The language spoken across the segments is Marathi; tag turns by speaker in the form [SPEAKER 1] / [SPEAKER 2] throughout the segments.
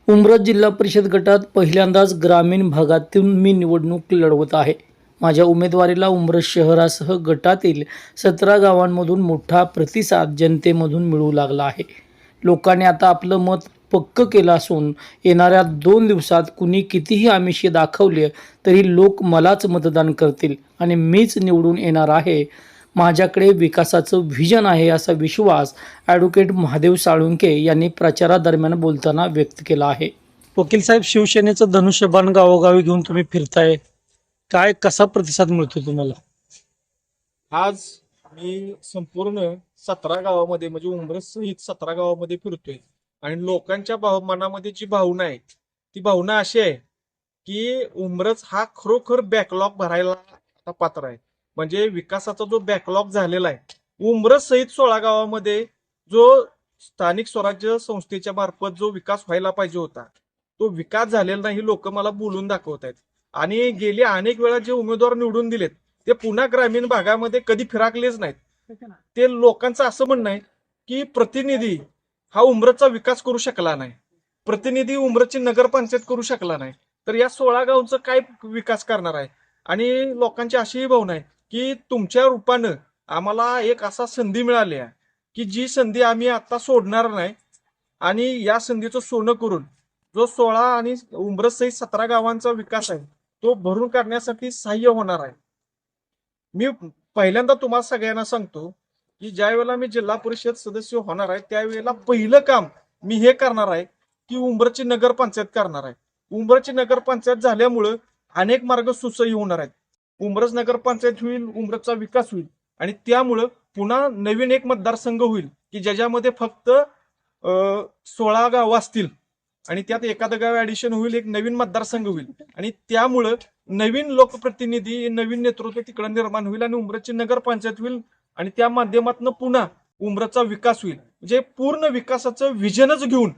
[SPEAKER 1] उमरत जिल्हा परिषद गटात पहिल्यांदाच ग्रामीण भागातून मी निवडणूक लढवत आहे. माझ्या उमेदवारीला उमरत शहरासह गटातील 17 गावांमधून मोठा प्रतिसाद जनतेमधून मिळू लागला आहे. लोकांनी आता आपलं मत पक्क केलं असून येणाऱ्या 2 दिवसात कुणी कितीही आमिषे दाखवले तरी लोक मलाच मतदान करतील आणि मीच निवडून येणार आहे. माझ्याकडे विकासाचं व्हिजन आहे असा विश्वास ॲडव्होकेट महादेव साळुंके यांनी प्रचारादरम्यान बोलताना व्यक्त केला आहे. वकील साहेब, शिवसेनेचं धनुष्यबाण गावोगावी घेऊन तुम्ही फिरताय, काय कसा प्रतिसाद मिळतो तुम्हाला?
[SPEAKER 2] आज मी संपूर्ण 17 गावामध्ये म्हणजे उमरत सहित 17 गावामध्ये फिरतोय आणि लोकांच्या मनामध्ये जी भावना आहे ती भावना अशी आहे की उमरत हा खरोखर बॅकलॉग भरायला आता पात्र आहे. म्हणजे विकासाचा जो बॅकलॉग झालेला आहे उमरत सहित 16 गावामध्ये जो स्थानिक स्वराज्य संस्थेच्या मार्फत जो विकास व्हायला पाहिजे होता तो विकास झालेला नाही. लोक मला बोलून दाखवत आहेत आणि गेले अनेक वेळा जे उमेदवार निवडून दिलेत ते पुन्हा ग्रामीण भागामध्ये कधी फिराकलेच नाहीत. ते लोकांचं असं म्हणणं आहे की प्रतिनिधी हा उमरतचा विकास करू शकला नाही, प्रतिनिधी उमरतची नगरपंचायत करू शकला नाही, तर या 16 गावचा काय विकास करणार आहे. आणि लोकांची अशीही भावना आहे की तुमच्या रूपानं आम्हाला एक असा संधी मिळाली आहे की जी संधी आम्ही आता सोडणार नाही आणि या संधीचं सोनं करून जो 16 आणि उमरत सहित 17 गावांचा विकास आहे तो भरून काढण्यासाठी सहाय्य होणार आहे. मी पहिल्यांदा तुम्हाला सगळ्यांना सांगतो की ज्या वेळेला मी जिल्हा परिषद सदस्य होणार आहे त्यावेळेला पहिलं काम मी हे करणार आहे की उंबरची नगरपंचायत करणार आहे. उंबरची नगरपंचायत झाल्यामुळं अनेक मार्ग सुसह्य होणार आहेत. उंबरच नगरपंचायत होईल, उंबरचा विकास होईल आणि त्यामुळं पुन्हा नवीन एक मतदारसंघ होईल की ज्याच्यामध्ये फक्त 16 गावं असतील आणि त्यात एखादं गाव ऍडिशन होईल, एक नवीन मतदारसंघ होईल आणि त्यामुळं नवीन लोकप्रतिनिधी, नवीन नेतृत्व तिकडे निर्माण होईल आणि उमरची नगरपंचायत होईल आणि त्या माध्यमातून पुन्हा उमरचा विकास होईल. म्हणजे पूर्ण विकासाचं व्हिजनच घेऊन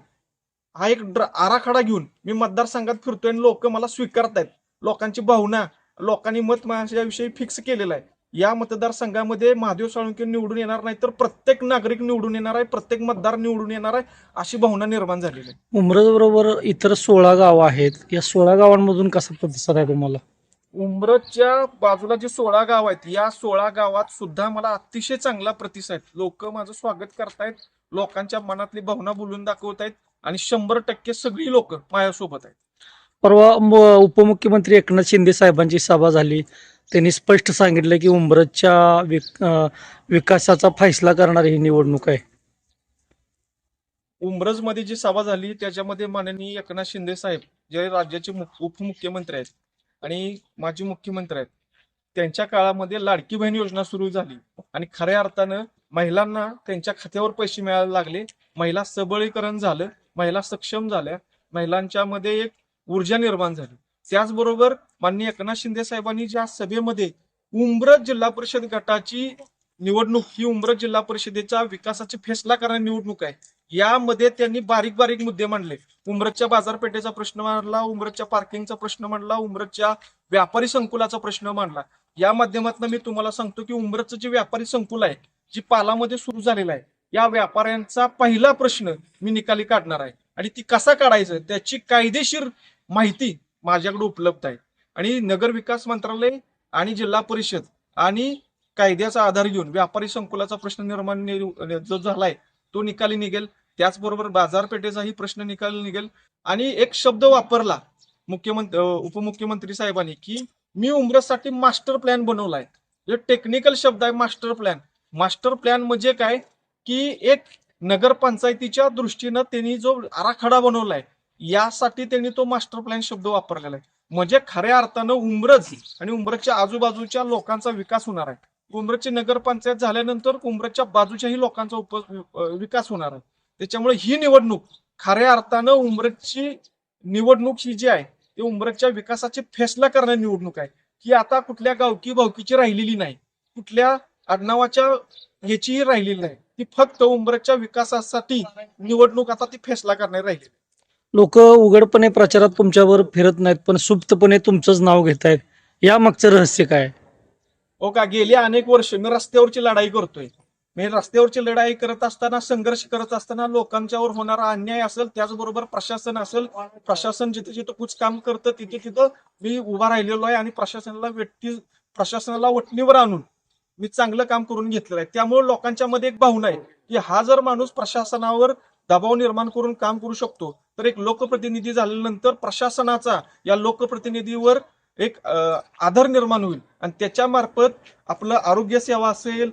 [SPEAKER 2] हा एक आराखडा घेऊन मी मतदारसंघात फिरतोय आणि लोक मला स्वीकारतायत. लोकांची भावना, लोकांनी मत माझ्याविषयी फिक्स केलेलं आहे. या मतदारसंघामध्ये महादेव साळुंके निवडून येणार नाही तर प्रत्येक नागरिक निवडून येणार आहे, प्रत्येक मतदार निवडून येणार आहे अशी भावना निर्माण झालेली आहे.
[SPEAKER 1] उमरत बरोबर इतर 16 गावं आहेत, या 16 गावांमधून कसा प्रतिसाद आहे तुम्हाला?
[SPEAKER 2] उमरतच्या बाजूला जे 16 गाव आहेत या 16 गावात सुद्धा मला अतिशय चांगला प्रतिसाद आहे. लोक माझं स्वागत करतायत, लोकांच्या मनातली भावना बोलून दाखवत आहेत आणि 100% सगळी लोक माझ्यासोबत आहेत.
[SPEAKER 1] परवा उपमुख्यमंत्री एकनाथ शिंदे साहेबांची सभा झाली. त्यांनी स्पष्ट सांगितलं की उमरतच्या विकासाचा फैसला करणारी ही निवडणूक आहे.
[SPEAKER 2] उमरजमध्ये जी सभा झाली त्याच्यामध्ये माननीय एकनाथ शिंदे साहेब जे राज्याचे उपमुख्यमंत्री आहेत आणि माजी मुख्यमंत्री आहेत त्यांच्या काळामध्ये लाडकी बहीण योजना सुरू झाली आणि खऱ्या अर्थानं महिलांना त्यांच्या खात्यावर पैसे मिळायला लागले. महिला सबलीकरण झालं, महिला सक्षम झाल्या, महिलांच्या मध्ये एक ऊर्जा निर्माण झाली. त्याचबरोबर माननीय एकनाथ शिंदे साहेबांनी ज्या सभेमध्ये उमरत जिल्हा परिषद गटाची निवडणूक ही उमरत जिल्हा परिषदेच्या विकासाची फैसला करणारी निवडणूक आहे, यामध्ये त्यांनी बारीक बारीक मुद्दे मांडले. उमरतच्या बाजारपेठेचा प्रश्न मांडला, उमरतच्या पार्किंगचा प्रश्न मांडला, उमरतच्या व्यापारी संकुलाचा प्रश्न मांडला. या माध्यमातून मी तुम्हाला सांगतो की उमरतचं जे व्यापारी संकुल आहे जी पालामध्ये सुरू झालेलं आहे या व्यापाऱ्यांचा पहिला प्रश्न मी निकाली काढणार आहे आणि ती कसा काढायचं त्याची कायदेशीर माहिती माझ्याकडे उपलब्ध आहे. आणि नगर विकास मंत्रालय आणि जिल्हा परिषद आणि कायद्याचा आधार घेऊन व्यापारी संकुलाचा प्रश्न निर्माण जो झालाय तो निकाली निघेल. त्याचबरोबर बाजारपेठेचाही प्रश्न निकाली निघेल. आणि एक शब्द वापरला उपमुख्यमंत्री साहेबांनी की मी उमरतसाठी मास्टर प्लॅन बनवलाय. जो टेक्निकल शब्द आहे मास्टर प्लॅन. मास्टर प्लॅन म्हणजे काय की एक नगरपंचायतीच्या दृष्टीनं त्यांनी जो आराखडा बनवलाय यासाठी त्यांनी तो मास्टर प्लॅन शब्द वापरलेला आहे. म्हणजे खऱ्या अर्थानं उमरत आणि उमरतच्या आजूबाजूच्या लोकांचा विकास होणार आहे. उमरतची नगरपंचायत झाल्यानंतर उमरतच्या बाजूच्याही लोकांचा विकास होणार आहे. त्याच्यामुळे ही निवडणूक खऱ्या अर्थानं उमरतची निवडणूक ही जी आहे ती उमरतच्या विकासाची फैसला करणारी निवडणूक आहे. ही आता कुठल्या गावकी भावकीची राहिलेली नाही, कुठल्या आडनावाच्या ह्याचीही राहिलेली नाही. ती फक्त उमरतच्या विकासासाठी निवडणूक आता ती फैसला करणारी राहिली.
[SPEAKER 1] लोक उघडपणे प्रचारात तुमच्यावर फिरत नाहीत पण सुप्तपणे तुमचंच नाव घेत आहेत, या मागचं रहस्य काय?
[SPEAKER 2] हो का, गेली अनेक वर्ष मी रस्त्यावरची लढाई करतोय. म्हणजे रस्त्यावरची लढाई करत असताना, संघर्ष करत असताना लोकांच्यावर होणारा अन्याय असेल, त्याचबरोबर प्रशासन असेल, प्रशासन जिथे जिथे कुछ काम करतं तिथे तिथं मी उभा राहिलेलो आहे आणि प्रशासनाला वठणीवर आणून मी चांगलं काम करून घेतलेलं आहे. त्यामुळे लोकांच्या मध्ये एक भावना आहे की हा जर माणूस प्रशासनावर दबाव निर्माण करून काम करू शकतो, तर एक लोकप्रतिनिधी झाल्यानंतर प्रशासनाचा या लोकप्रतिनिधीवर एक आदर निर्माण होईल आणि त्याच्या मार्फत आपलं आरोग्य सेवा असेल,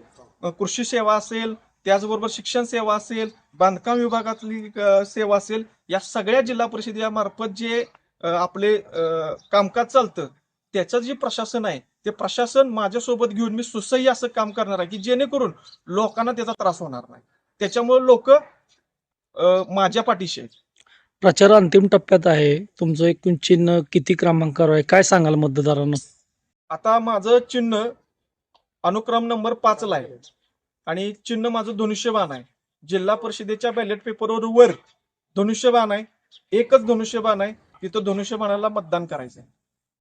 [SPEAKER 2] कृषी सेवा असेल, त्याचबरोबर शिक्षण सेवा असेल, बांधकाम विभागातली सेवा असेल, या सगळ्या जिल्हा परिषदेमार्फत जे आपले कामकाज चालतं त्याचं जे प्रशासन आहे ते प्रशासन माझ्यासोबत घेऊन मी सुसह्य असं काम करणार आहे की जेणेकरून लोकांना त्याचा त्रास होणार नाही. त्याच्यामुळे लोक माझ्या पाठीशी आहेत.
[SPEAKER 1] प्रचार अंतिम टप्प्यात आहे. तुमचं एकूण चिन्ह किती क्रमांकावर आहे, काय सांगाल मतदारांना?
[SPEAKER 2] आता माझं चिन्ह अनुक्रम नंबर 5 ला आहे आणि चिन्ह माझं धनुष्यबाण आहे. जिल्हा परिषदेच्या बॅलेट पेपरवर वर धनुष्यबाण आहे, एकच धनुष्यबाण आहे, तिथं धनुष्यबाणाला मतदान करायचं आहे.